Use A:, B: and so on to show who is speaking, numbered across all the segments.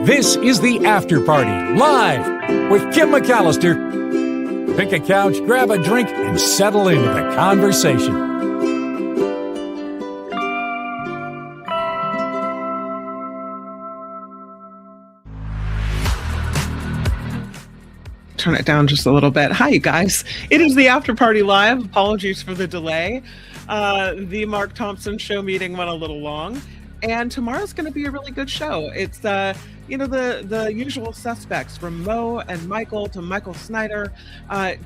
A: This is the After Party, live with Kim McAllister. Pick a couch, grab a drink, and settle into the conversation.
B: Turn it down just a little bit. Hi, you guys. It is the After Party Live. Apologies for the delay. The Mark Thompson show meeting went a little long, and tomorrow's going to be a really good show. It's the usual suspects, from Mo and Michael to Michael Snyder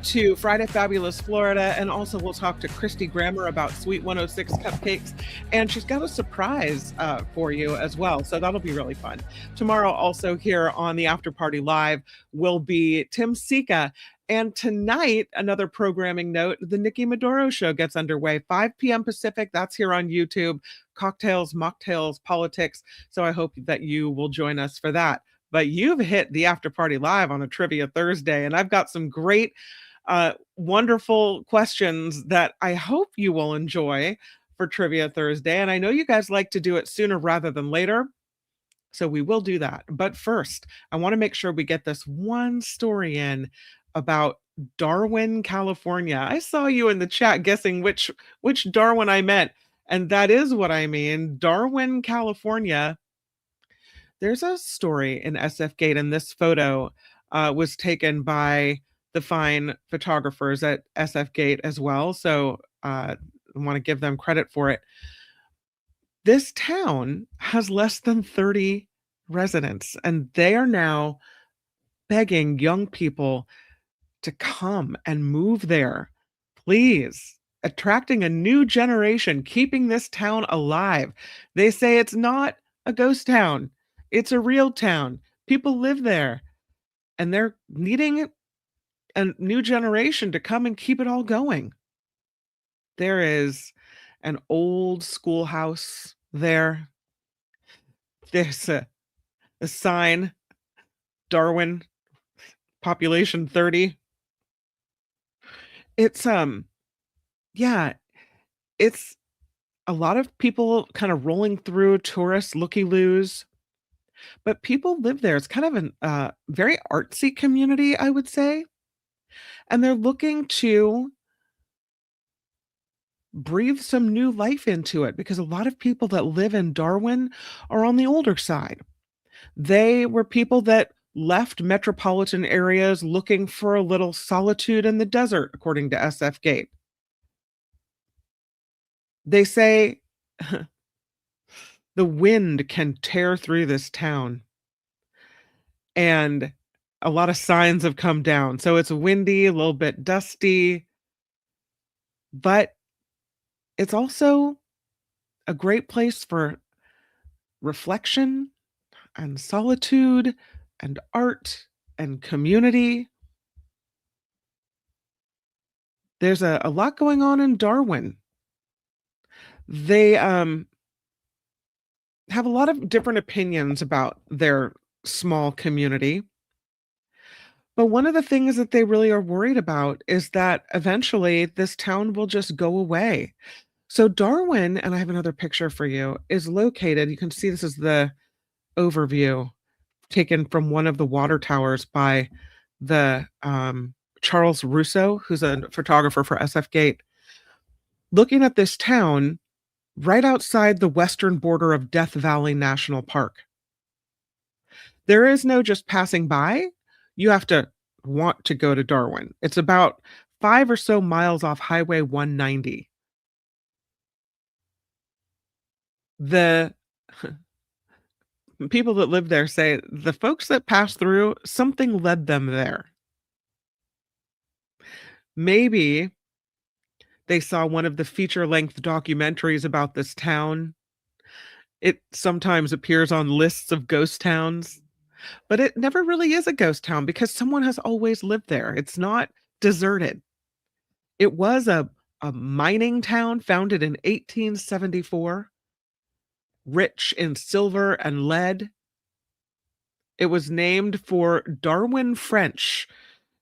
B: to Friday Fabulous Florida, and also we'll talk to Christy Grammer about Sweet 106 cupcakes, and she's got a surprise for you as well, so that'll be really fun. Tomorrow, also here on the After Party Live, will be Tim Sika. And tonight, another programming note, the Nikki Maduro show gets underway, 5 p.m. Pacific. That's here on YouTube. Cocktails, mocktails, politics. So I hope that you will join us for that. But you've hit the After Party Live on a Trivia Thursday, and I've got some great, wonderful questions that I hope you will enjoy for Trivia Thursday. And I know you guys like to do it sooner rather than later, so we will do that. But first, I want to make sure we get this one story in about Darwin, California. I saw you in the chat guessing which Darwin I meant, and that is what I mean. Darwin, California. There's a story in SF Gate, and this photo was taken by the fine photographers at SF Gate as well. So I want to give them credit for it. This town has less than 30 residents, and they are now begging young people to come and move there. Please, attracting a new generation, keeping this town alive. They say it's not a ghost town. It's a real town. People live there, and they're needing a new generation to come and keep it all going. There is an old schoolhouse there. There's a sign, Darwin, population 30. It's it's a lot of people kind of rolling through, tourist looky-loos, but people live there. It's kind of an very artsy community, I would say, and they're looking to breathe some new life into it, because a lot of people that live in Darwin are on the older side. They were people that left metropolitan areas looking for a little solitude in the desert, according to SF Gate. They say the wind can tear through this town, and a lot of signs have come down. So it's windy, a little bit dusty, but it's also a great place for reflection and solitude and art and community. There's a lot going on in Darwin. They have a lot of different opinions about their small community. But one of the things that they really are worried about is that eventually this town will just go away. So Darwin, and I have another picture for you, is located, you can see this is the overview taken from one of the water towers by the Charles Russo, who's a photographer for SF Gate. Looking at this town right outside the western border of Death Valley National Park. There is no just passing by. You have to want to go to Darwin. It's about 5 or so miles off Highway 190. The people that live there say the folks that passed through, something led them there. Maybe they saw one of the feature-length documentaries about this town. It sometimes appears on lists of ghost towns, but it never really is a ghost town because someone has always lived there. It's not deserted. It was a mining town founded in 1874, rich in silver and lead. It was named for Darwin French,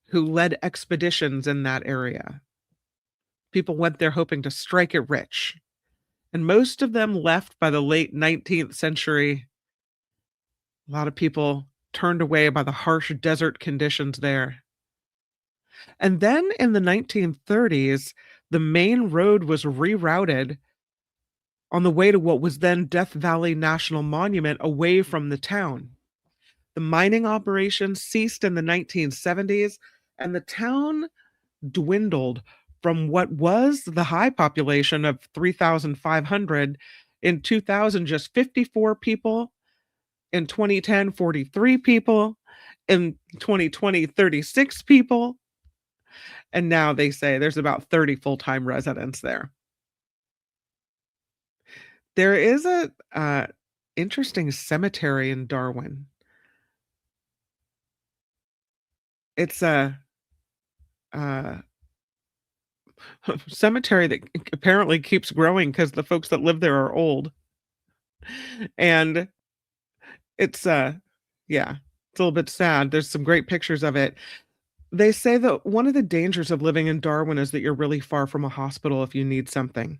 B: who led expeditions in that area. People went there hoping to strike it rich, and most of them left by the late 19th century. A lot of people turned away by the harsh desert conditions there. And then in the 1930s, the main road was rerouted on the way to what was then Death Valley National Monument away from the town. The mining operations ceased in the 1970s, and the town dwindled from what was the high population of 3,500 in 2000, just 54 people, in 2010, 43 people, in 2020, 36 people, and now they say there's about 30 full-time residents there. There is a interesting cemetery in Darwin. It's a uh, cemetery that apparently keeps growing because the folks that live there are old. And it's yeah, it's a little bit sad. There's some great pictures of it. They say that one of the dangers of living in Darwin is that you're really far from a hospital if you need something.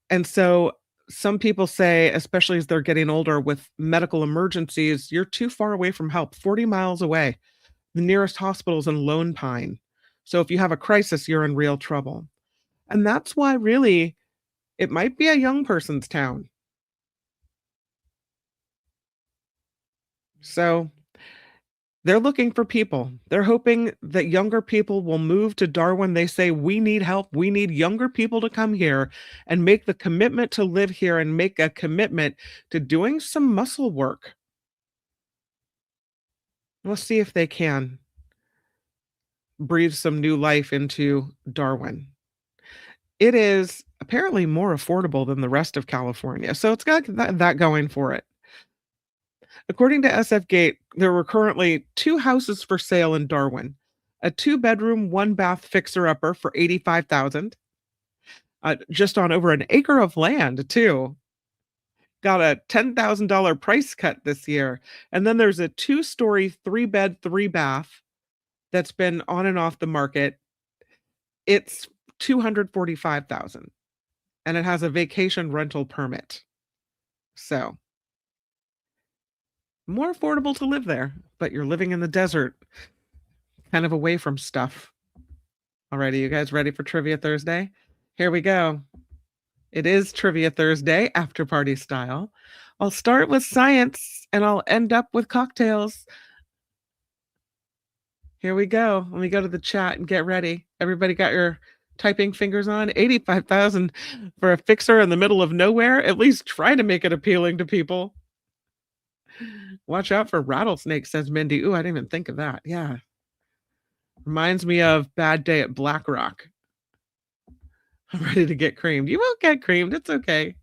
B: And so some people say, especially as they're getting older with medical emergencies, you're too far away from help, 40 miles away. The nearest hospital is in Lone Pine. So if you have a crisis, you're in real trouble. And that's why really it might be a young person's town. So they're looking for people. They're hoping that younger people will move to Darwin. They say, we need help. We need younger people to come here and make the commitment to live here and make a commitment to doing some muscle work. We'll see if they can breathe some new life into Darwin. It is apparently more affordable than the rest of California. So it's got that going for it. According to SF Gate, there were currently 2 houses for sale in Darwin. A 2-bedroom, 1-bath fixer-upper for 85,000. Just on over an acre of land too. Got a $10,000 price cut this year. And then there's a 2-story, 3-bed, 3-bath that's been on and off the market. It's 245,000 and it has a vacation rental permit. So, more affordable to live there, but you're living in the desert, kind of away from stuff. Alrighty, you guys ready for Trivia Thursday? Here we go. It is Trivia Thursday, after party style. I'll start with science and I'll end up with cocktails. Here we go. Let me go to the chat and get ready. Everybody got your typing fingers on? 85,000 for a fixer in the middle of nowhere? At least try to make it appealing to people. Watch out for rattlesnakes, says Mindy. Ooh, I didn't even think of that. Yeah. Reminds me of Bad Day at Black Rock. I'm ready to get creamed. You won't get creamed. It's okay.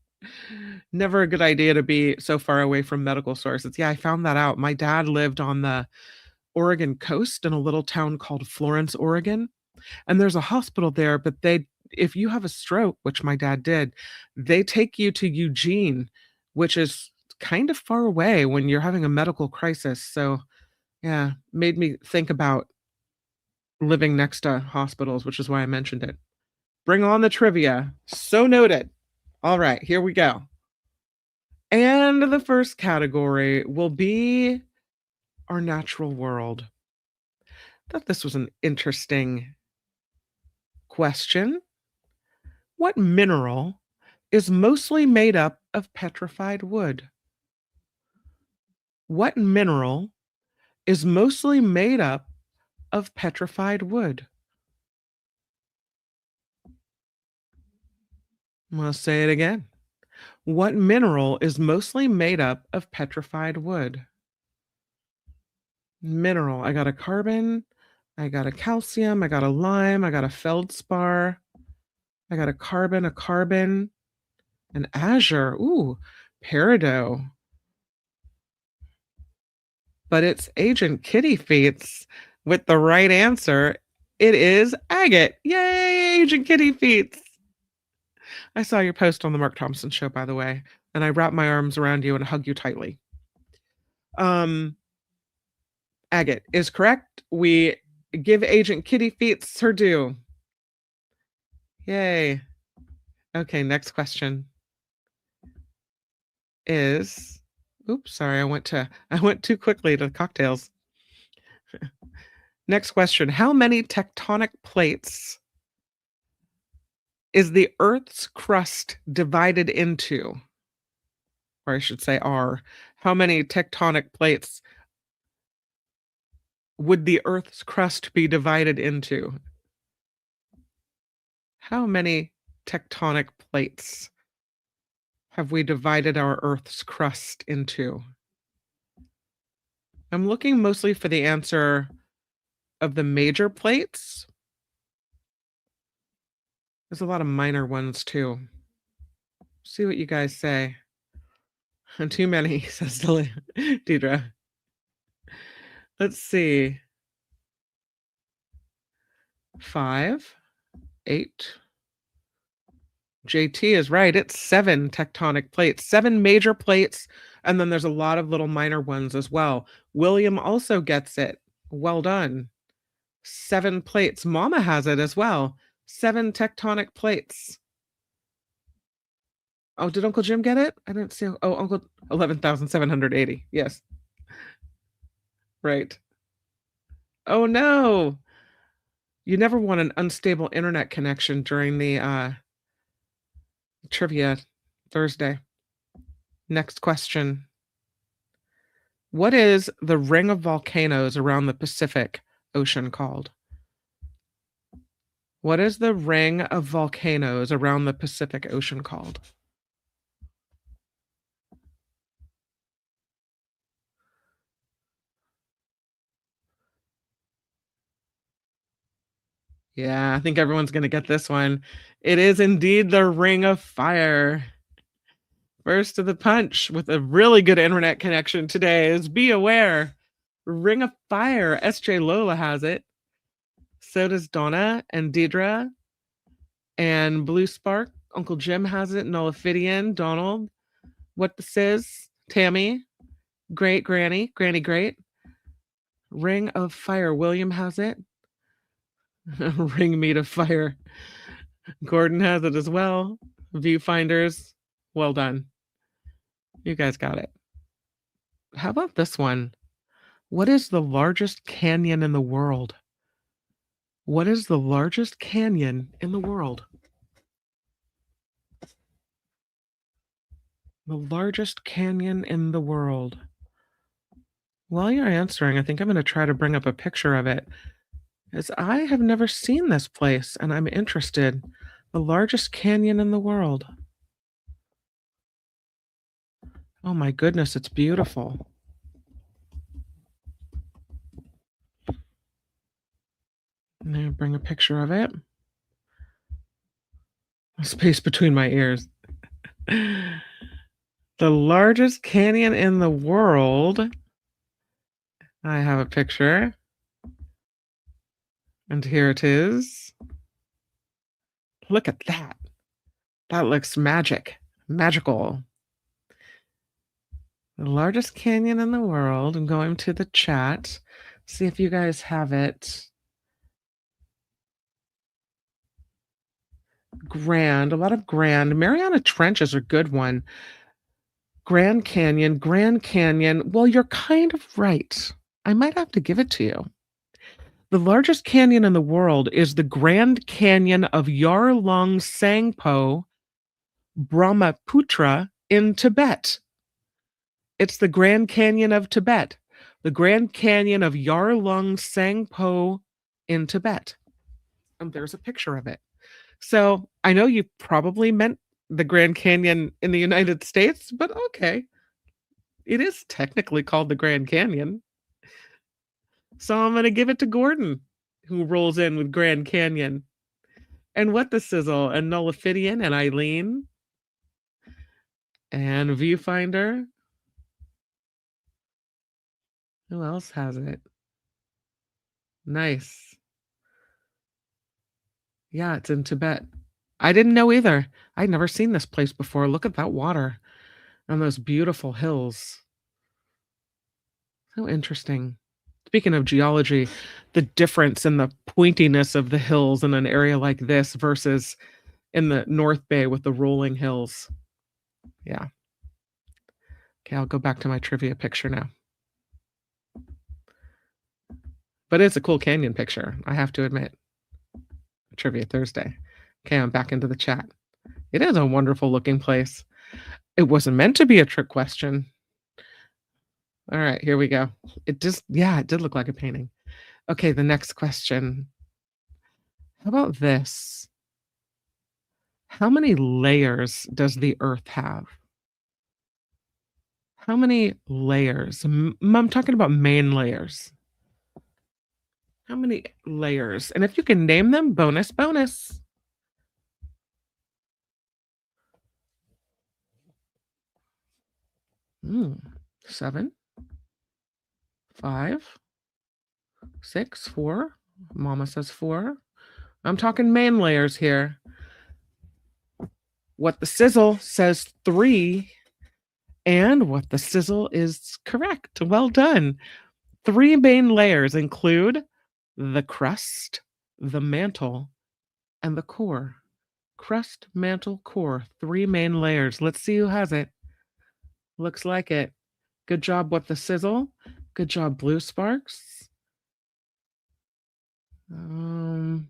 B: Never a good idea to be so far away from medical sources. Yeah, I found that out. My dad lived on the Oregon coast in a little town called Florence, Oregon. And there's a hospital there, but if you have a stroke, which my dad did, they take you to Eugene, which is kind of far away when you're having a medical crisis. So, yeah, made me think about living next to hospitals, which is why I mentioned it. Bring on the trivia. So noted. All right, here we go. And the first category will be our natural world. Thought this was an interesting question. What mineral is mostly made up of petrified wood? What mineral is mostly made up of petrified wood? I'll say it again. What mineral is mostly made up of petrified wood? Mineral. I got a carbon, I got a calcium, I got a lime, I got a feldspar, I got a carbon, an azure. Ooh, peridot. But it's Agent Kitty Feets with the right answer. It is agate. Yay, Agent Kitty Feets. I saw your post on the Mark Thompson show, by the way, and I wrap my arms around you and hug you tightly. Agate is correct. We give Agent Kitty Feets her due. Yay. Okay, next question is, Oops, sorry, I went too quickly to cocktails. Next question. How many tectonic plates is the Earth's crust divided into? Or I should say are. How many tectonic plates would the Earth's crust be divided into? How many tectonic plates have we divided our Earth's crust into? I'm looking mostly for the answer of the major plates. There's a lot of minor ones too. See what you guys say. Too many, says Deidre. Let's see. 5, 8. JT is right. It's 7 tectonic plates, 7 major plates, and then there's a lot of little minor ones as well. William also gets it. Well done. 7 plates. Mama has it as well. 7 tectonic plates. Oh, did Uncle Jim get it? I didn't see. Oh, Uncle 11,780. Yes. Right. Oh no. You never want an unstable internet connection during the trivia Thursday. Next question. What is the ring of volcanoes around the Pacific Ocean called? What is the ring of volcanoes around the Pacific Ocean called? Yeah, I think everyone's going to get this one. It is indeed the Ring of Fire. First to the punch with a really good internet connection today is Be Aware. Ring of Fire. SJ Lola has it. So does Donna and Deidre. And Blue Spark. Uncle Jim has it. Nullifidian. Donald. What this is. Tammy. Great Granny. Granny Great. Ring of Fire. William has it. Ring me to fire. Gordon has it as well. Viewfinders. Well done. You guys got it. How about this one? What is the largest canyon in the world? What is the largest canyon in the world? The largest canyon in the world. While you're answering, I think I'm going to try to bring up a picture of it, as I have never seen this place and I'm interested. The largest canyon in the world. Oh my goodness, it's beautiful. I'm going to bring a picture of it. Space between my ears. The largest canyon in the world. I have a picture. And here it is. Look at that. That looks magical. The largest canyon in the world. I'm going to the chat. See if you guys have it. Grand, a lot of Grand. Mariana Trench is a good one. Grand Canyon. Well, you're kind of right. I might have to give it to you. The largest canyon in the world is the Grand Canyon of Yarlung Sangpo, Brahmaputra in Tibet. It's the Grand Canyon of Tibet, the Grand Canyon of Yarlung Sangpo in Tibet. And there's a picture of it. So I know you probably meant the Grand Canyon in the United States, but okay. It is technically called the Grand Canyon. So I'm going to give it to Gordon, who rolls in with Grand Canyon. And What the Sizzle, and Nullifidian, and Eileen, and Viewfinder. Who else has it? Nice. Yeah, it's in Tibet. I didn't know either. I'd never seen this place before. Look at that water and those beautiful hills. So interesting. Speaking of geology, the difference in the pointiness of the hills in an area like this versus in the North Bay with the rolling hills. Yeah. Okay, I'll go back to my trivia picture now. But it's a cool canyon picture, I have to admit. Trivia Thursday. Okay, I'm back into the chat. It is a wonderful looking place. It wasn't meant to be a trick question. All right, here we go. It did look like a painting. Okay, the next question. How about this? How many layers does the Earth have? How many layers? I'm talking about main layers. How many layers? And if you can name them, bonus, bonus. Hmm. 7, 5, 6, 4. Mama says 4. I'm talking main layers here. What the sizzle says 3, and what the sizzle is correct. Well done. 3 main layers include the crust, the mantle, and the core. Crust, mantle, core. 3 main layers. Let's see who has it. Looks like it. Good job with the sizzle. Good job, Blue Sparks. More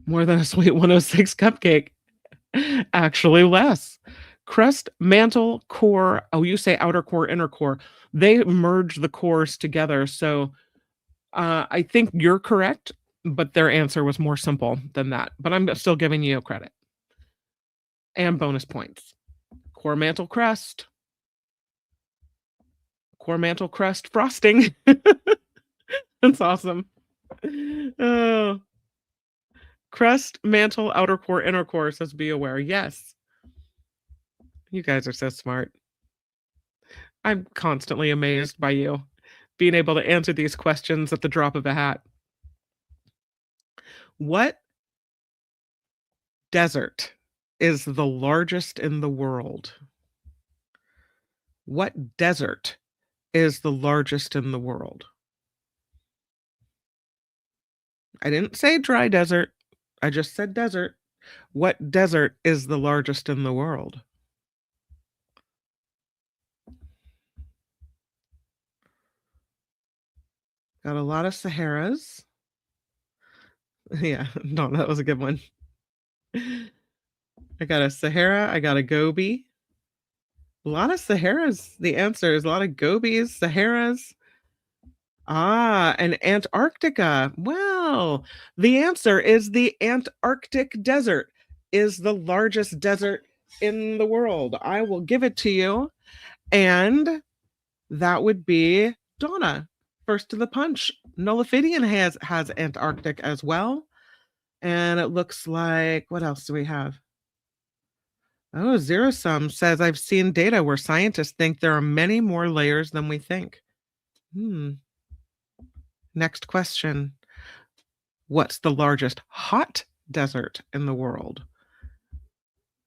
B: than a sweet 106 cupcake. Actually, less. Crust, mantle, core. Oh, you say outer core, inner core. They merge the cores together. So I think you're correct, but their answer was more simple than that. But I'm still giving you credit. And bonus points. Core, mantle, crust. Core, mantle, crust, frosting. That's awesome. Oh. Crust, mantle, outer core, inner core says be aware. Yes. You guys are so smart. I'm constantly amazed by you being able to answer these questions at the drop of a hat. What desert is the largest in the world? What desert is the largest in the world? I didn't say dry desert. I just said desert. What desert is the largest in the world? Got a lot of Saharas. Yeah, no, that was a good one. I got a Sahara. I got a Gobi. A lot of Saharas. The answer is a lot of Gobis, Saharas. And Antarctica. Well, the answer is the Antarctic desert is the largest desert in the world. I will give it to you. And that would be Donna. First to the punch. Nullifidian has Antarctic as well. And it looks like, what else do we have? Oh, Zero Sum says, I've seen data where scientists think there are many more layers than we think. Next question. What's the largest hot desert in the world?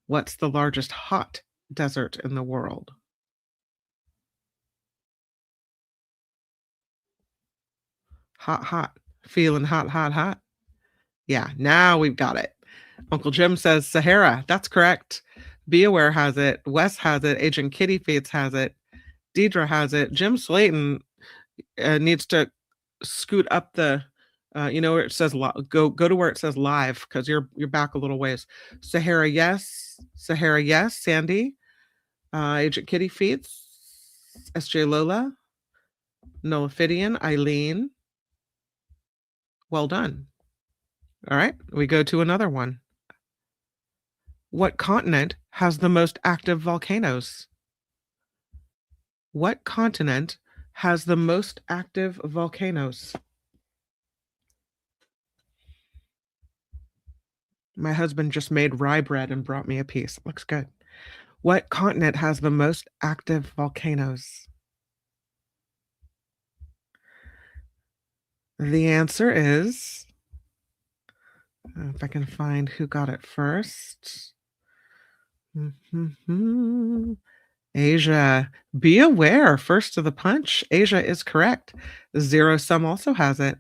B: What's the largest hot desert in the world? Hot, hot. Feeling hot, hot, hot. Yeah, now we've got it. Uncle Jim says Sahara. That's correct. Be Aware has it. Wes has it. Agent Kitty Fates has it. Deidre has it. Jim Slayton needs to scoot up the where it says go to where it says live, because you're back a little ways. Sahara yes. Sandy, Agent Kitty Feets, SJ Lola, Nullifidian, Eileen. Well done. All right, we go to another one. What continent has the most active volcanoes? What continent has the most active volcanoes? My husband just made rye bread and brought me a piece. Looks good. What continent has the most active volcanoes? The answer is, if I can find who got it first. Asia. Be Aware. First to the punch. Asia is correct. Zero Sum also has it.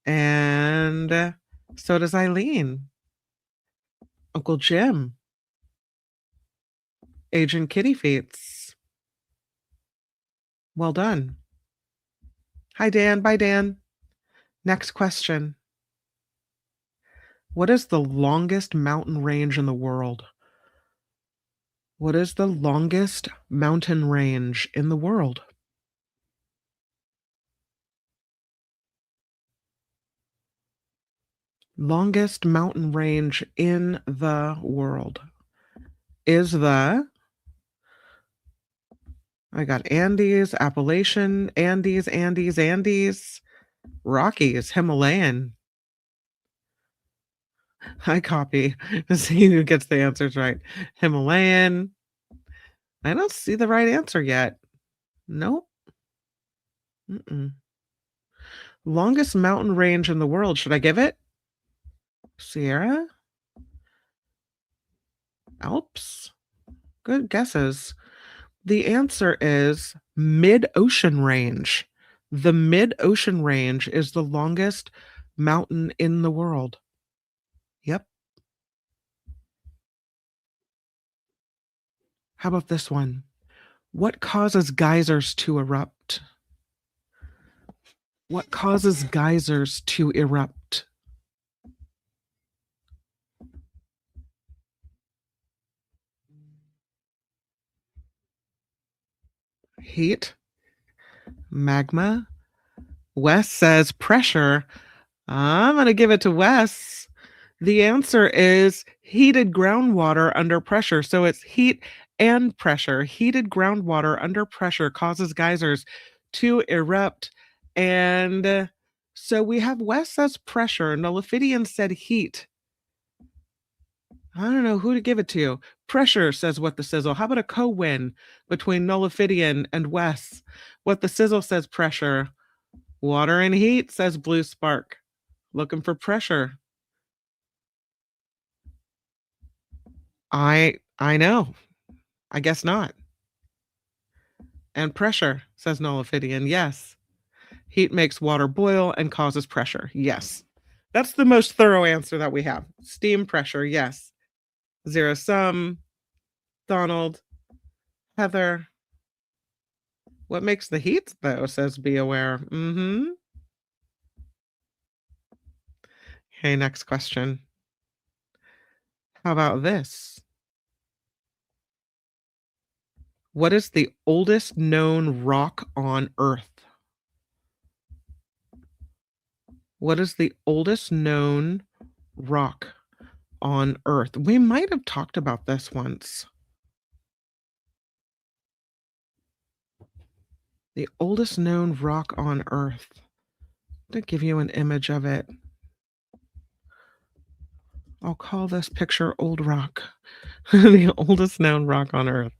B: And so does Eileen. Uncle Jim. Agent Kitty Feets. Well done. Hi, Dan. Bye, Dan. Next question. What is the longest mountain range in the world? What is the longest mountain range in the world? Longest mountain range in the world is I got Andes, Appalachian, Andes, Rockies, Himalayan. I copy. See who gets the answers right. Himalayan. I don't see the right answer yet. Nope. Mm-mm. Longest mountain range in the world. Should I give it? Sierra? Alps? Good guesses. The answer is mid-ocean range. The mid-ocean range is the longest mountain in the world. Yep. How about this one? What causes geysers to erupt? What causes geysers to erupt? Heat? Magma? Wes says pressure. I'm going to give it to Wes. The answer is heated groundwater under pressure. So it's heat and pressure. Heated groundwater under pressure causes geysers to erupt. And so we have Wes says pressure. Nullifidian said heat. I don't know who to give it to. Pressure says what the sizzle. How about a co-win between Nullifidian and Wes? What the sizzle says pressure. Water and heat says Blue Spark. Looking for pressure. I know. I guess not. And pressure, says Nullifidian. Yes. Heat makes water boil and causes pressure. Yes. That's the most thorough answer that we have. Steam pressure, yes. Zero sum, Donald, Heather. What makes the heat, though, says be aware. Mm-hmm. Okay, next question. How about this? What is the oldest known rock on Earth? What is the oldest known rock on Earth? We might have talked about this once. The oldest known rock on Earth. To give you an image of it, I'll call this picture Old Rock. The oldest known rock on Earth.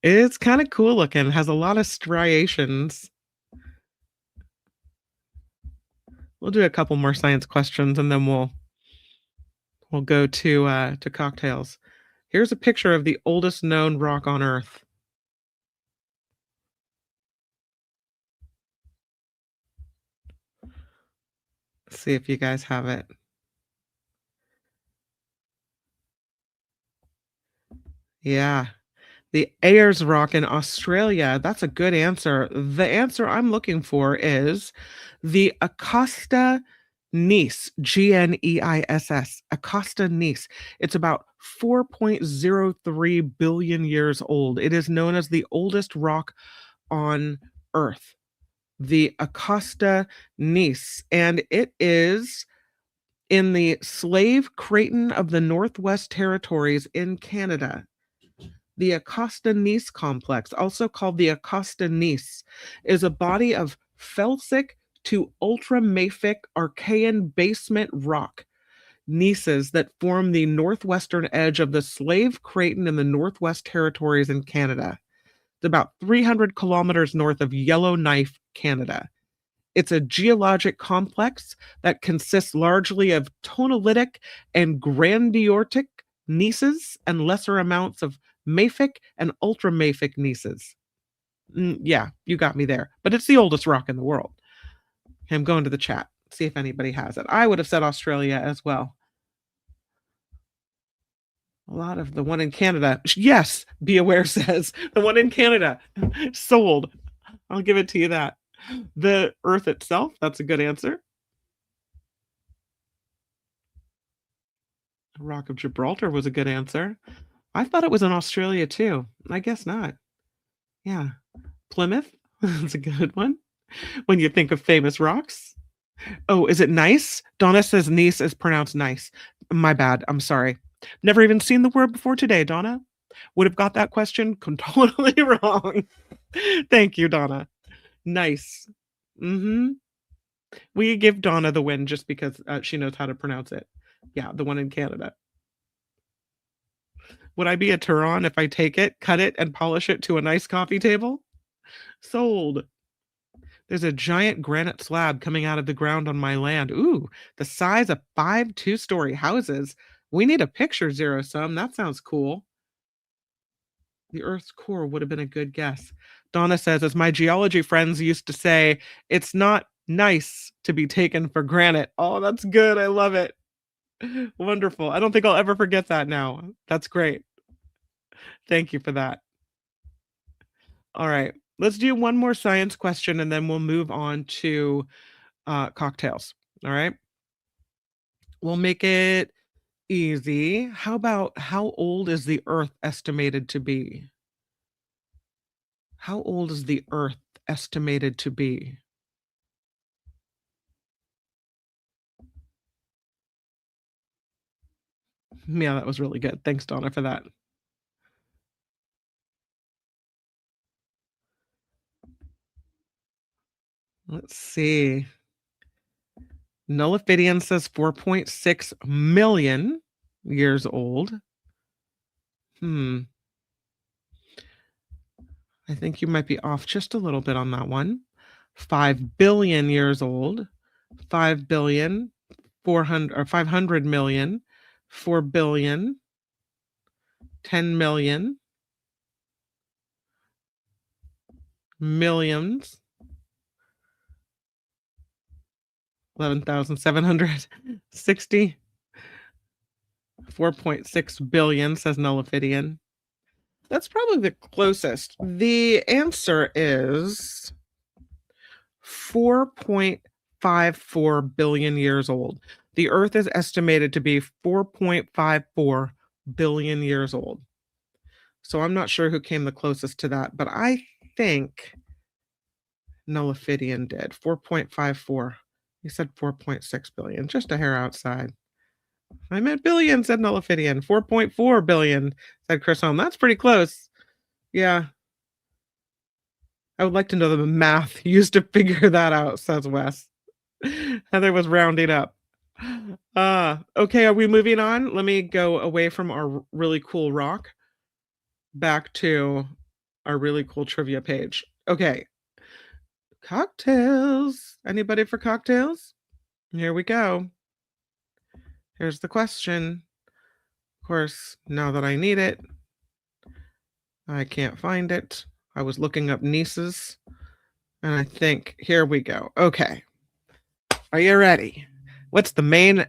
B: It's kind of cool looking, has a lot of striations. We'll do a couple more science questions and then we'll go to cocktails. Here's a picture of the oldest known rock on Earth. Let's see if you guys have it. Yeah. The Ayers Rock in Australia. That's a good answer. The answer I'm looking for is the Acosta Gneiss, Gneis, Acosta Gneiss. It's about 4.03 billion years old. It is known as the oldest rock on Earth, the Acosta Gneiss, and it is in the Slave Craton of the Northwest Territories in Canada. The Acosta Gneiss complex, also called the Acosta Gneiss, is a body of felsic to ultramafic Archean basement rock gneisses that form the northwestern edge of the Slave Craton in the Northwest Territories in Canada. It's about 300 kilometers north of Yellowknife, Canada. It's a geologic complex that consists largely of tonalitic and grandiortic gneisses and lesser amounts of mafic and ultramafic gneisses. Yeah, you got me there. But it's the oldest rock in the world. I'm going to the chat, see if anybody has it. I would have said Australia as well. A lot of the one in Canada. Yes, Be Aware says the one in Canada. Sold. I'll give it to you that. The Earth itself, that's a good answer. Rock of Gibraltar was a good answer. I thought it was in Australia too. I guess not. Yeah. Plymouth, that's a good one. When you think of famous rocks. Oh, is it nice? Donna says niece is pronounced nice. My bad. I'm sorry. Never even seen the word before today, Donna. Would have got that question totally wrong. Thank you, Donna. Nice. Mm-hmm. We give Donna the win just because she knows how to pronounce it. Yeah, the one in Canada. Would I be a Turon if I take it, cut it, and polish it to a nice coffee table? Sold. There's a giant granite slab coming out of the ground on my land. Ooh, the size of 5 two-story houses. We need a picture, Zero Sum. That sounds cool. The Earth's core would have been a good guess. Donna says, as my geology friends used to say, it's not nice to be taken for granted. Oh, that's good. I love it. Wonderful. I don't think I'll ever forget that now. That's great. Thank you for that. All right. Let's do one more science question and then we'll move on to cocktails. All right. We'll make it easy. How about how old is the Earth estimated to be? How old is the Earth estimated to be? Yeah, that was really good. Thanks, Donna, for that. Let's see. Nullifidian says 4.6 million years old. I think you might be off just a little bit on that one. 5 billion years old. 5 billion, 400 or 500 million, 4 billion, 10 million, millions, 11,760. 4.6 billion, says Nullifidian. That's probably the closest. The answer is 4.54 billion years old. The Earth is estimated to be 4.54 billion years old. So I'm not sure who came the closest to that, but I think Nullifidian did. 4.54. He said 4.6 billion, just a hair outside. I meant billion, said Nullifidian. 4.4 billion, said Chris Home. That's pretty close. Yeah. I would like to know the math used to figure that out, says Wes. Heather was rounding up. Okay, are we moving on? Let me go away from our really cool rock back to our really cool trivia page. Okay. Cocktails. Anybody for cocktails? Here we go. Here's the question. Of course, now that I need it, I can't find it. I was looking up nieces, and I think, here we go. Okay. Are you ready? What's the main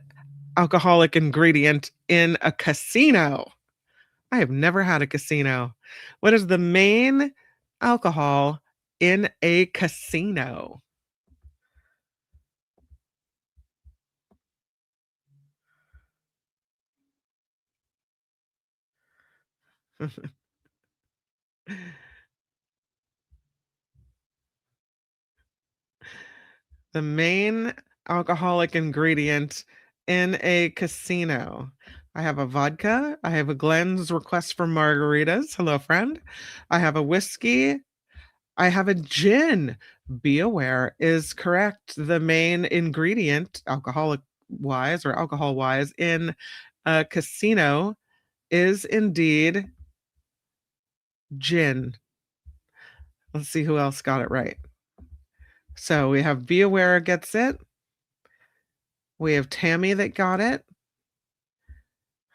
B: alcoholic ingredient in a casino? I have never had a casino. What is the main alcohol in a casino? The main alcoholic ingredient in a casino. I have a vodka. I have a Glenn's request for margaritas. Hello, friend. I have a whiskey. I have a gin. Be aware is correct. The main ingredient, alcoholic wise or alcohol wise, in a casino is indeed gin. Let's see who else got it right. So we have Be Aware gets it. We have Tammy that got it.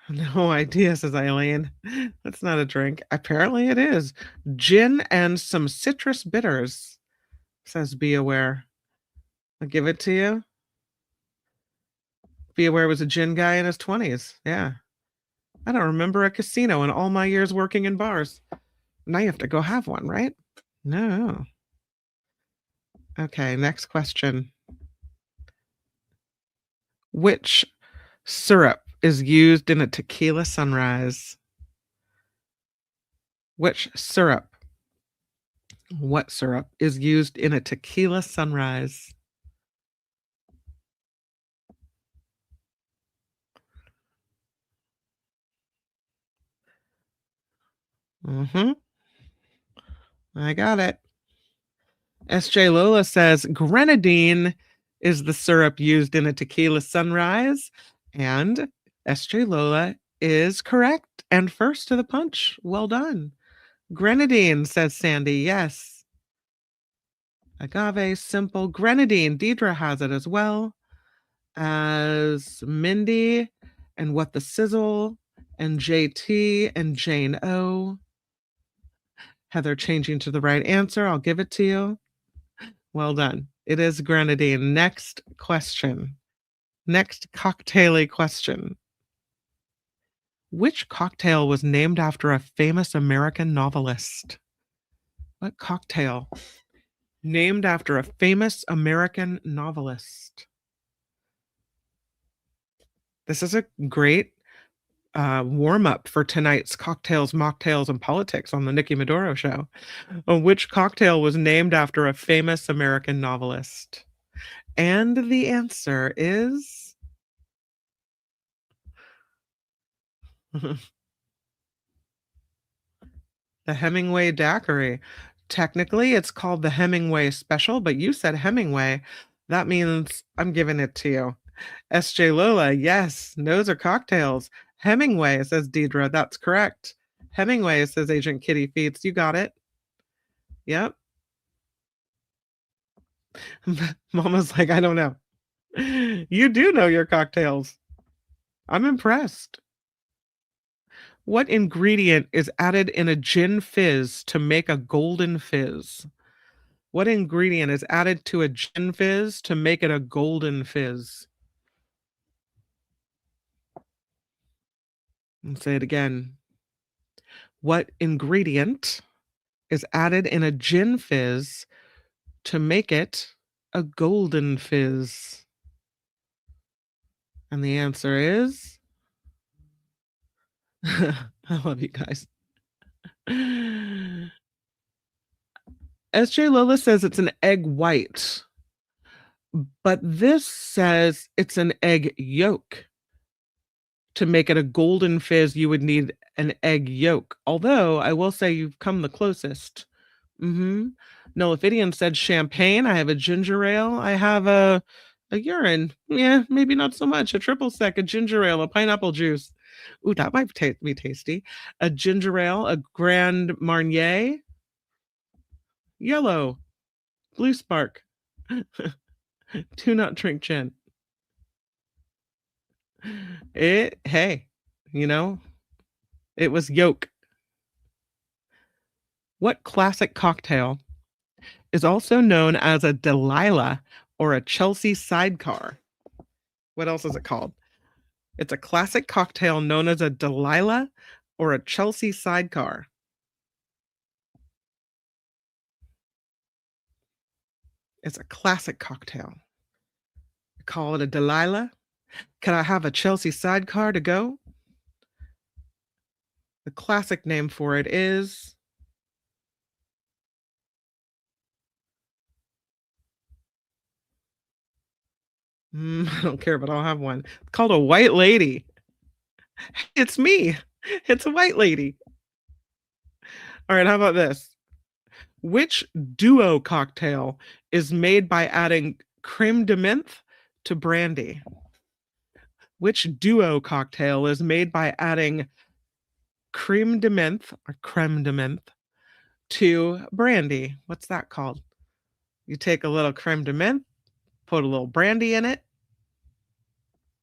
B: No idea, says Eileen. That's not a drink. Apparently it is. Gin and some citrus bitters, says Be Aware. I'll give it to you. Be Aware was a gin guy in his 20s. Yeah. I don't remember a casino in all my years working in bars. Now you have to go have one, right? No. Okay, next question. Which syrup is used in a tequila sunrise? Which syrup? What syrup is used in a tequila sunrise? Mm-hmm. I got it. SJ Lola says grenadine is the syrup used in a tequila sunrise. And SJ Lola is correct and first to the punch. Well done. Grenadine, says Sandy. Yes. Agave, simple. Grenadine. Deidre has it as well as Mindy and What the Sizzle and JT and Jane O. Heather changing to the right answer. I'll give it to you. Well done. It is grenadine. Next question. Next cocktaily question. Which cocktail was named after a famous American novelist? What cocktail? Named after a famous American novelist. This is a great warm up for tonight's cocktails, mocktails, and politics on the Nikki Maduro show. Which cocktail was named after a famous American novelist? And the answer is the Hemingway Daiquiri. Technically, it's called the Hemingway Special, but you said Hemingway. That means I'm giving it to you. SJ Lola, yes, those are cocktails. Hemingway, says Deidre. That's correct. Hemingway, says Agent Kitty Feeds. You got it. Yep. Mama's like, I don't know. You do know your cocktails. I'm impressed. What ingredient is added in a gin fizz to make a golden fizz? What ingredient is added to a gin fizz to make it a golden fizz? I'll say it again. What ingredient is added in a gin fizz to make it a golden fizz? And the answer is I love you guys. SJ Lola says it's an egg white, but this says it's an egg yolk. To make it a golden fizz, you would need an egg yolk. Although I will say you've come the closest. Mm-hmm. Nolifidian said champagne. I have a ginger ale. I have a urine. Yeah, maybe not so much. A triple sec, a ginger ale, a pineapple juice. Ooh, that might be tasty. A ginger ale, a Grand Marnier, yellow, blue spark. Do not drink gin. Hey, you know, it was yolk. What classic cocktail is also known as a Delilah or a Chelsea sidecar? What else is it called? It's a classic cocktail known as a Delilah or a Chelsea sidecar. It's a classic cocktail. Call it a Delilah. Can I have a Chelsea sidecar to go? The classic name for it is I don't care, but I'll have one. It's called a White Lady. It's me. It's a white lady. All right, how about this? Which duo cocktail is made by adding creme de menthe to brandy? Which duo cocktail is made by adding creme de menthe or creme de menthe to brandy? What's that called? You take a little creme de menthe, put a little brandy in it.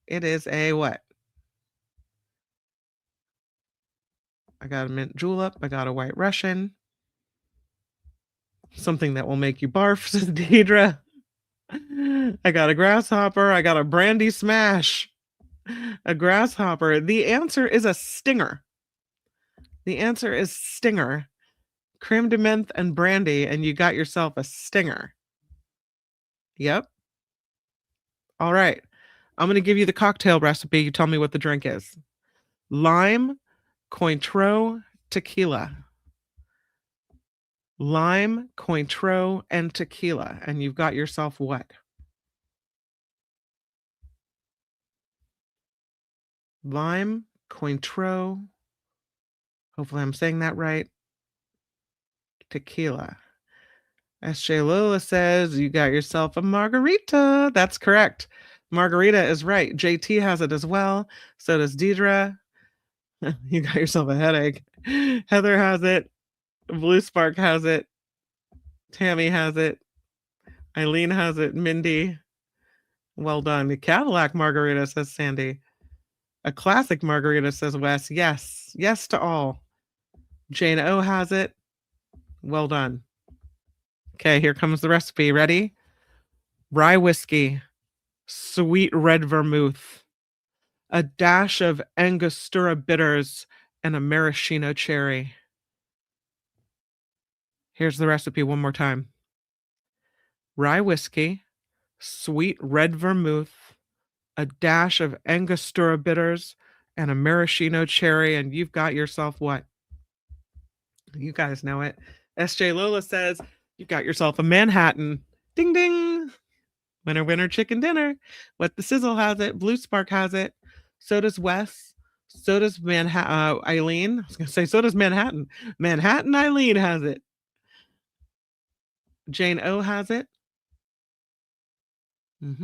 B: It is a what? I got a mint julep. I got a white Russian. Something that will make you barf, says Deidre. I got a grasshopper. I got a brandy smash. A grasshopper. The answer is a stinger. The answer is stinger. Creme de menthe and brandy, and you got yourself a stinger. Yep. All right. I'm going to give you the cocktail recipe. You tell me what the drink is. Lime, Cointreau, tequila. Lime, Cointreau, and tequila. And you've got yourself what? Lime, Cointreau. Hopefully I'm saying that right. Tequila. SJ Lola says you got yourself a margarita. That's correct. Margarita is right. JT has it as well. So does Deidre. You got yourself a headache. Heather has it. Blue Spark has it. Tammy has it. Eileen has it. Mindy. Well done. The Cadillac margarita, says Sandy. A classic margarita, says Wes. Yes. Yes to all. Jane O has it. Well done. Okay, here comes the recipe. Ready? Rye whiskey, sweet red vermouth, a dash of Angostura bitters, and a maraschino cherry. Here's the recipe one more time. Rye whiskey, sweet red vermouth, a dash of Angostura bitters, and a maraschino cherry, and you've got yourself what? You guys know it. SJ Lola says you got yourself a Manhattan. Ding ding. Winner, winner, chicken dinner. What the Sizzle has it. Blue Spark has it. So does Wes. So does Eileen. I was going to say, so does Manhattan. Manhattan Eileen has it. Jane O has it. All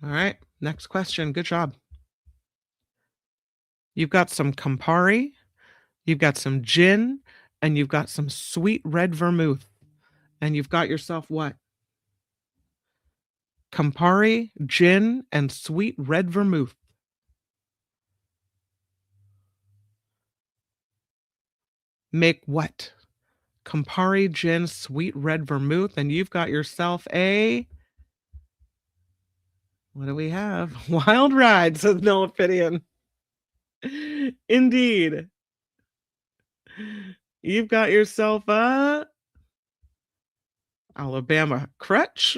B: right. Next question. Good job. You've got some Campari. You've got some gin. And you've got some sweet red vermouth. And you've got yourself what? Campari, gin, and sweet red vermouth. Make what? Campari, gin, sweet red vermouth, and you've got yourself a... What do we have? Wild ride, says Nillipidian. Indeed. You've got yourself a... Alabama crutch,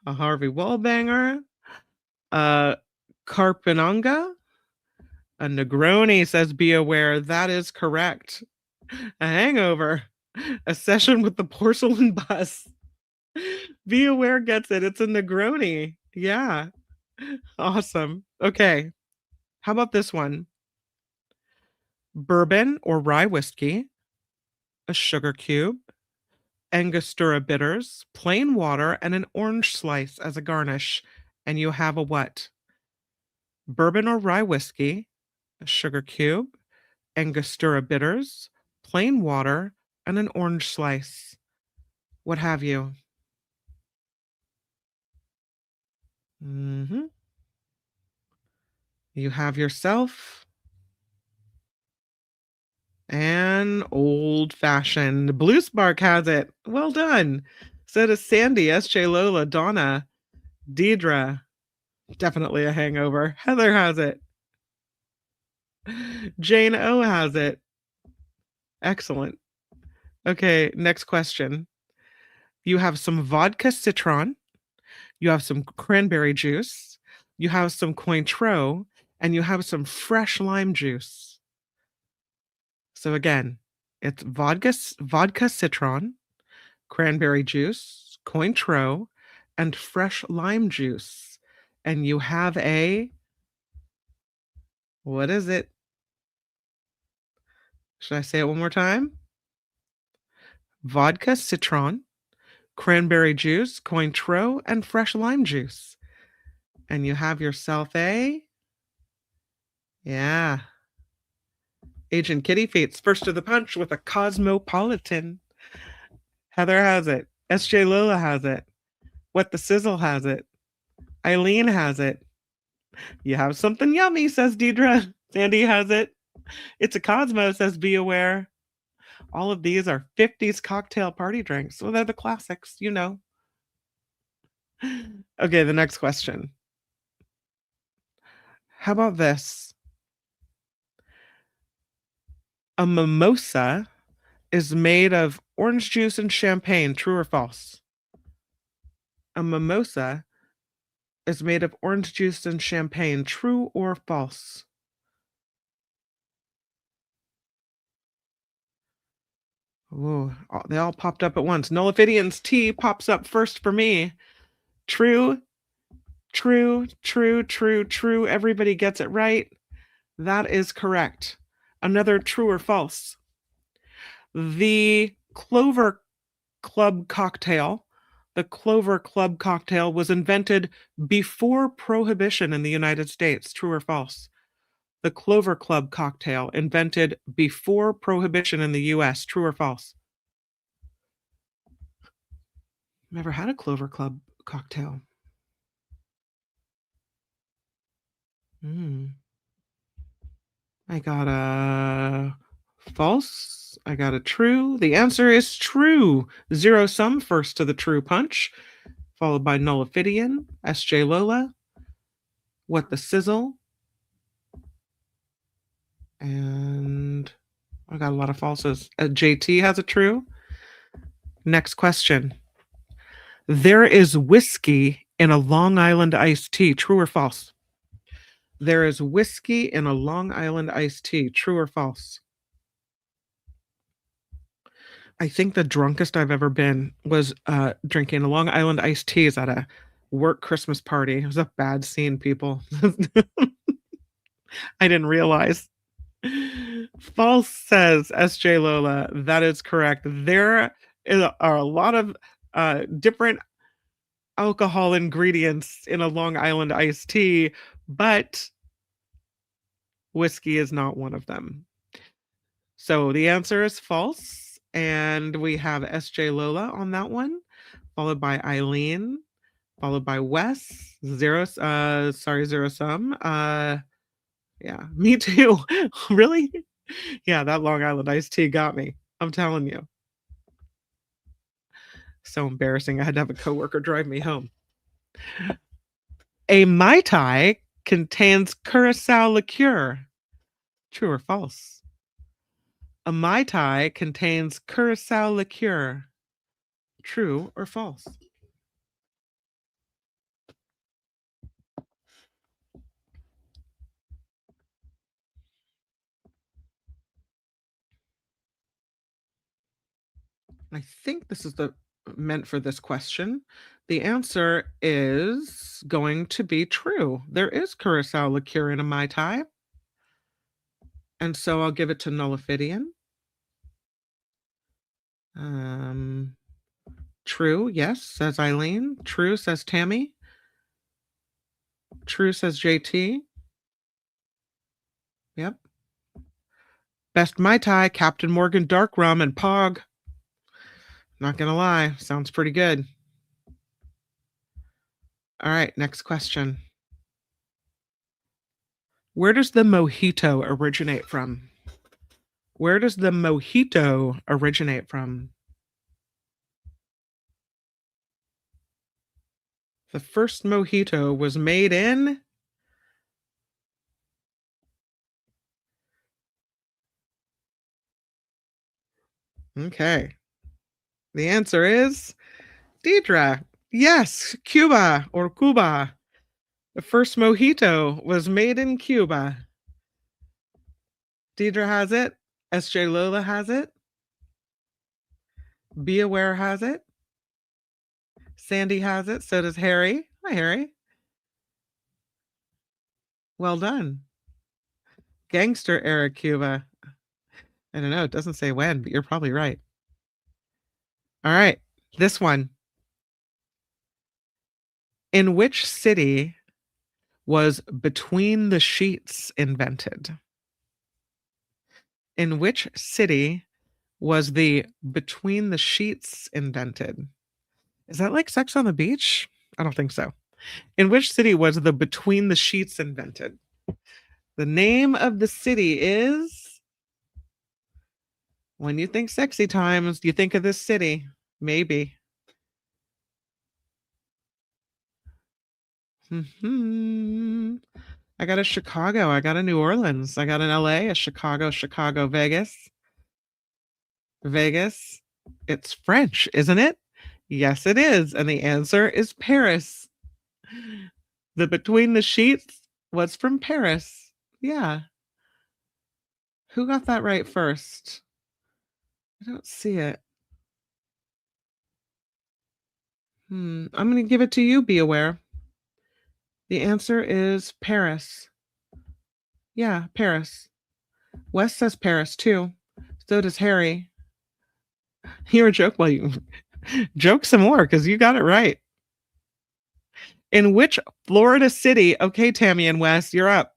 B: a Harvey Wallbanger, a Carpenanga, a Negroni, says be aware. That is correct. A hangover, a session with the porcelain bus. Be aware gets it. It's a Negroni. Yeah. Awesome. Okay. How about this one? Bourbon or rye whiskey, a sugar cube, Angostura bitters, plain water, and an orange slice as a garnish. And you have a what? Bourbon or rye whiskey, a sugar cube, Angostura bitters, plain water, and an orange slice. What have you? You have yourself an old fashioned. Blue Spark has it. Well done. So does Sandy, SJ Lola, Donna, Deidre. Definitely a hangover. Heather has it. Jane O has it. Excellent. Okay, next question. You have some vodka citron. You have some cranberry juice. You have some Cointreau. And you have some fresh lime juice. So again, it's vodka citron, cranberry juice, Cointreau, and fresh lime juice. And you have a... What is it? Should I say it one more time? Vodka citron, cranberry juice, Cointreau, and fresh lime juice. And you have yourself a... Yeah. Agent Kitty Feet's first to the punch with a Cosmopolitan. Heather has it. SJ Lola has it. What the Sizzle has it. Eileen has it. You have something yummy, says Deidre. Sandy has it. It's a Cosmo, says Be Aware. All of these are 50s cocktail party drinks. So they're the classics, you know. Okay, the next question. How about this? A mimosa is made of orange juice and champagne. True or false? A mimosa is made of orange juice and champagne. True or false? Ooh, they all popped up at once. Nullifidian's tea pops up first for me. True, true, true, true, true. Everybody gets it right. That is correct. Another true or false. The Clover Club cocktail. The Clover Club cocktail was invented before Prohibition in the United States. True or false? The Clover Club cocktail invented before Prohibition in the US. True or false? Never had a Clover Club cocktail. I got a false. I got a true. The answer is true. Zero sum first to the true punch, followed by Nullifidian, SJ Lola, What the Sizzle, and I got a lot of falses. JT has a true. Next question. There is whiskey in a Long Island iced tea. True or false? There is whiskey in a Long Island iced tea. True or false? I think the drunkest I've ever been was drinking a Long Island iced teas at a work Christmas party. It was a bad scene, people. I didn't realize. False, says SJ Lola. That is correct. There are a lot of different alcohol ingredients in a Long Island iced tea, but whiskey is not one of them. So the answer is false. And we have SJ Lola on that one, followed by Eileen, followed by Wes. Zero sum. Yeah, me too. Really? Yeah, that Long Island iced tea got me. I'm telling you. So embarrassing. I had to have a coworker drive me home. A Mai Tai contains curacao liqueur. True or false? A Mai Tai contains curacao liqueur. True or false? I think this is the meant for this question. The answer is going to be true. There is curacao liqueur in a Mai Tai. And so I'll give it to Nullifidian. True, yes, says Eileen. True, says Tammy. True, says JT. Yep. Best Mai Tai, Captain Morgan Dark Rum, and Pog. Not gonna lie, sounds pretty good. All right, next question. Where does the mojito originate from? Where does the mojito originate from? The first mojito was made in... Okay. The answer is Deidre. Yes, Cuba or Cuba. The first mojito was made in Cuba. Deidre has it. SJ Lola has it. Be Aware has it. Sandy has it. So does Harry. Hi, Harry. Well done. Gangster era Cuba. I don't know. It doesn't say when, but you're probably right. All right. This one. In which city was Between the Sheets invented? In which city was the Between the Sheets invented? Is that like Sex on the Beach? I don't think so. In which city was the Between the Sheets invented? The name of the city is... When you think sexy times, you think of this city. Maybe. I got a Chicago. I got a New Orleans. I got an LA, a Chicago, Chicago, Vegas. Vegas. It's French, isn't it? Yes, it is. And the answer is Paris. The Between the Sheets was from Paris. Yeah. Who got that right first? I don't see it. I'm going to give it to you, Be Aware. The answer is Paris. Yeah, Paris. Wes says Paris too. So does Harry. You're a joke. Well, you joke some more because you got it right. In which Florida city? Okay, Tammy and Wes, you're up.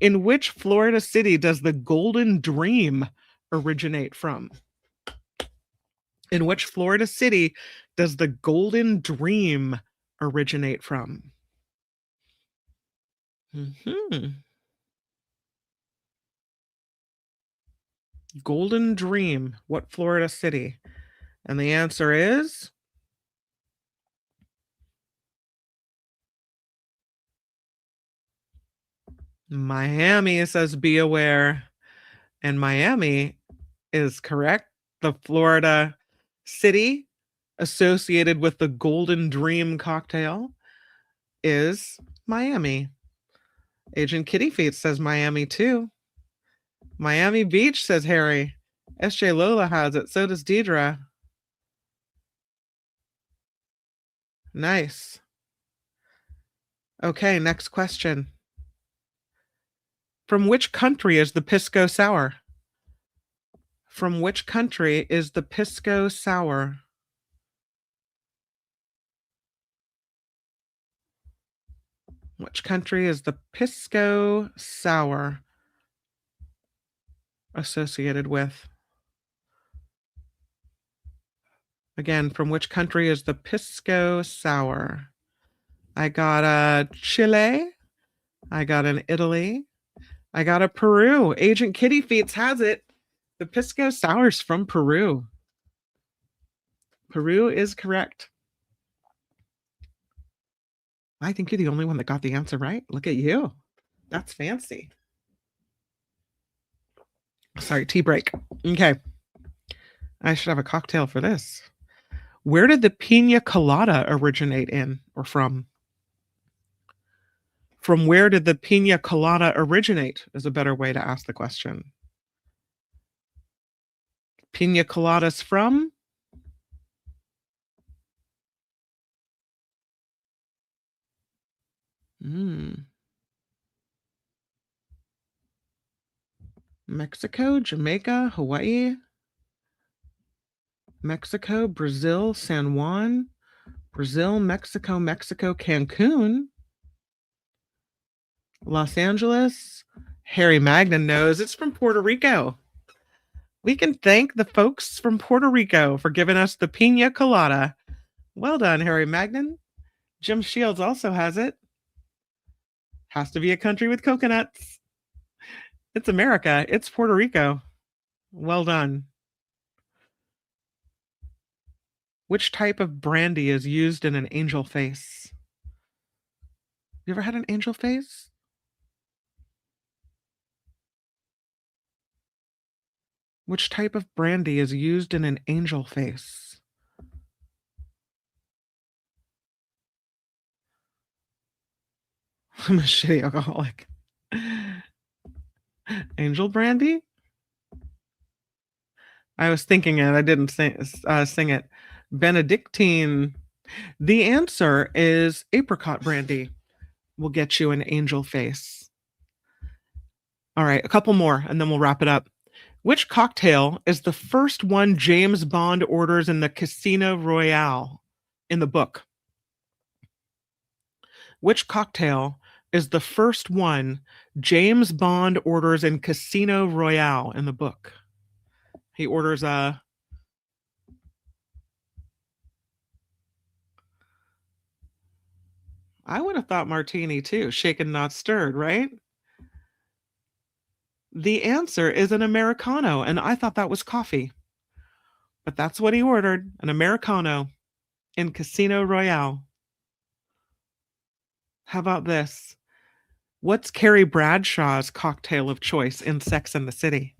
B: In which Florida city does the Golden Dream originate from? In which Florida city does the Golden Dream originate from? Golden Dream. What Florida city? And the answer is Miami. Says Be Aware. And Miami is correct. The Florida city associated with the Golden Dream cocktail is Miami. Agent Kitty Feet says Miami too. Miami Beach, says Harry. SJ Lola has it. So does Deidre. Nice. Okay, next question. From which country is the Pisco Sour? From which country is the Pisco Sour? Which country is the Pisco Sour associated with? Again, from which country is the Pisco Sour? I got a Chile. I got an Italy. I got a Peru. Agent Kitty Feets has it. The Pisco Sour's from Peru. Peru is correct. I think you're the only one that got the answer right. Look at you. That's fancy. Sorry, tea break. Okay. I should have a cocktail for this. Where did the pina colada originate in or from? From where did the pina colada originate is a better way to ask the question. Pina coladas from? Mexico, Jamaica, Hawaii, Mexico, Brazil, San Juan, Brazil, Mexico, Mexico, Cancun, Los Angeles. Harry Magnan knows it's from Puerto Rico. We can thank the folks from Puerto Rico for giving us the pina colada. Well done, Harry Magnan. Jim Shields also has it. Has to be a country with coconuts. It's America. It's Puerto Rico. Well done. Which type of brandy is used in an angel face? You ever had an angel face? Which type of brandy is used in an angel face? I'm a shitty alcoholic. Angel brandy? I was thinking it. I didn't sing it. Benedictine. The answer is apricot brandy. Will get you an angel face. All right, a couple more, and then we'll wrap it up. Which cocktail is the first one James Bond orders in the Casino Royale in the book? Which cocktail is the first one James Bond orders in Casino Royale in the book? He orders a... I would have thought martini too, shaken not stirred, right? The answer is an Americano, and I thought that was coffee. But that's what he ordered, an Americano in Casino Royale. How about this? What's Carrie Bradshaw's cocktail of choice in Sex and the City?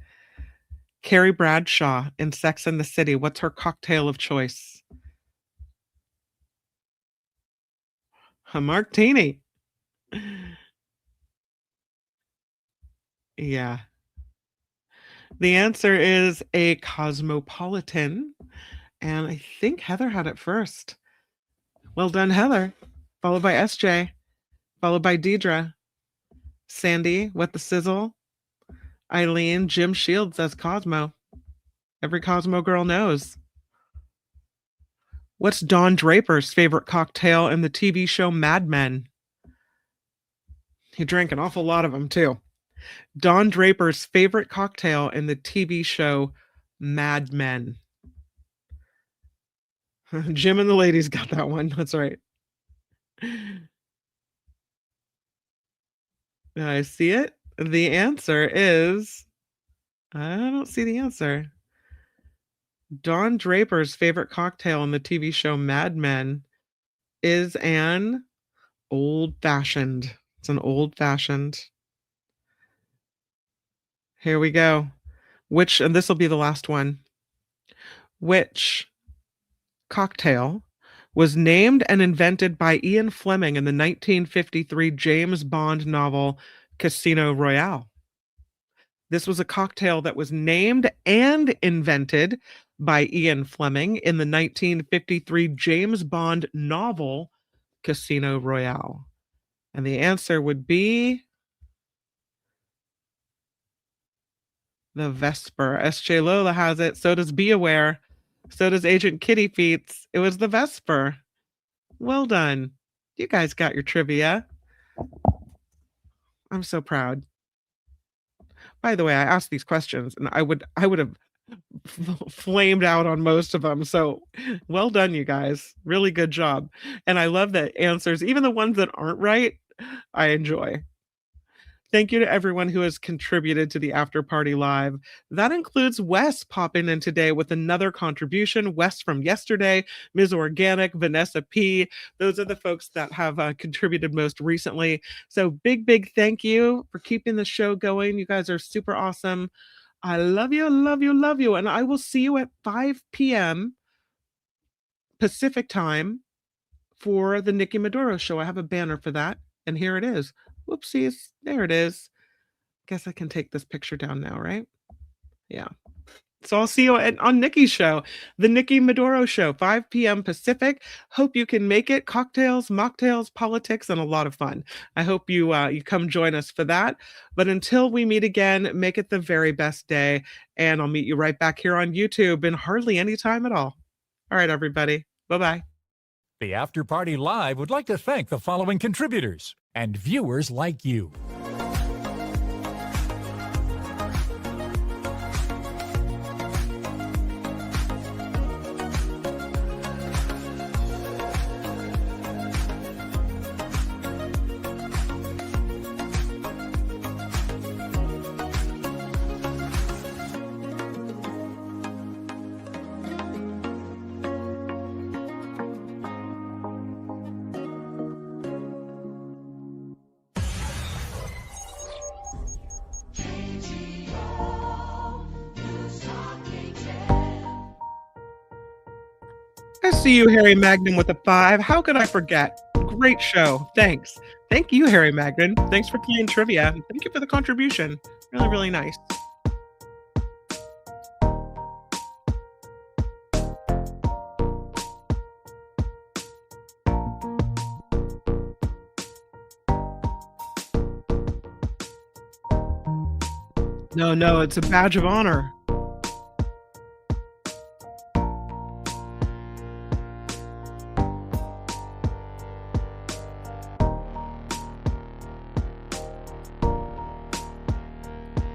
B: Carrie Bradshaw in Sex and the City. What's her cocktail of choice? A martini. Yeah. The answer is a cosmopolitan. And I think Heather had it first. Well done, Heather. Followed by SJ. Followed by Deidre. Sandy, what the sizzle? Eileen, Jim Shields says Cosmo. Every Cosmo girl knows. What's Don Draper's favorite cocktail in the TV show Mad Men? He drank an awful lot of them, too. Don Draper's favorite cocktail in the TV show Mad Men. Jim and the ladies got that one. That's right. I see it. The answer is... I don't see the answer. Don Draper's favorite cocktail in the TV show Mad Men is an old-fashioned. It's an old-fashioned. Here we go. And this will be the last one. Which cocktail was named and invented by Ian Fleming in the 1953 James Bond novel Casino Royale? This was a cocktail that was named and invented by Ian Fleming in the 1953 James Bond novel Casino Royale. And the answer would be the Vesper. SJ Lola has it. So does Be Aware. So does Agent Kitty Feets. It was the Vesper. Well done. You guys got your trivia. I'm so proud. By the way, I asked these questions and I would have flamed out on most of them. So well done, you guys. Really good job. And I love the answers, even the ones that aren't right, I enjoy. Thank you to everyone who has contributed to the After Party Live. That includes Wes popping in today with another contribution. Wes from yesterday, Ms. Organic, Vanessa P. Those are the folks that have contributed most recently. So big thank you for keeping the show going. You guys are super awesome. I love you, love you, love you. And I will see you at 5 p.m. Pacific time for the Nikki Maduro show. I have a banner for that. And here it is. Whoopsies. There it is. Guess I can take this picture down now, right? Yeah. So I'll see you on Nikki's show, the Nikki Maduro show, 5 p.m. Pacific. Hope you can make it. Cocktails, mocktails, politics, and a lot of fun. I hope you come join us for that. But until we meet again, make it the very best day. And I'll meet you right back here on YouTube in hardly any time at all. All right, everybody. Bye-bye.
A: The After Party Live would like to thank the following contributors and viewers like you.
B: I see you, Harry Magnan, with a 5. How could I forget? Great show. Thanks. Thank you, Harry Magnan. Thanks for playing trivia. Thank you for the contribution. Really, really nice. No, it's a badge of honor.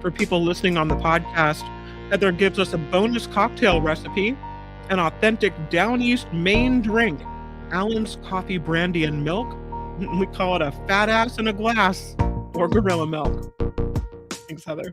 B: For people listening on the podcast, Heather gives us a bonus cocktail recipe, an authentic Down East Maine drink, Allen's Coffee Brandy and Milk. We call it a fat ass in a glass, or gorilla milk. Thanks, Heather.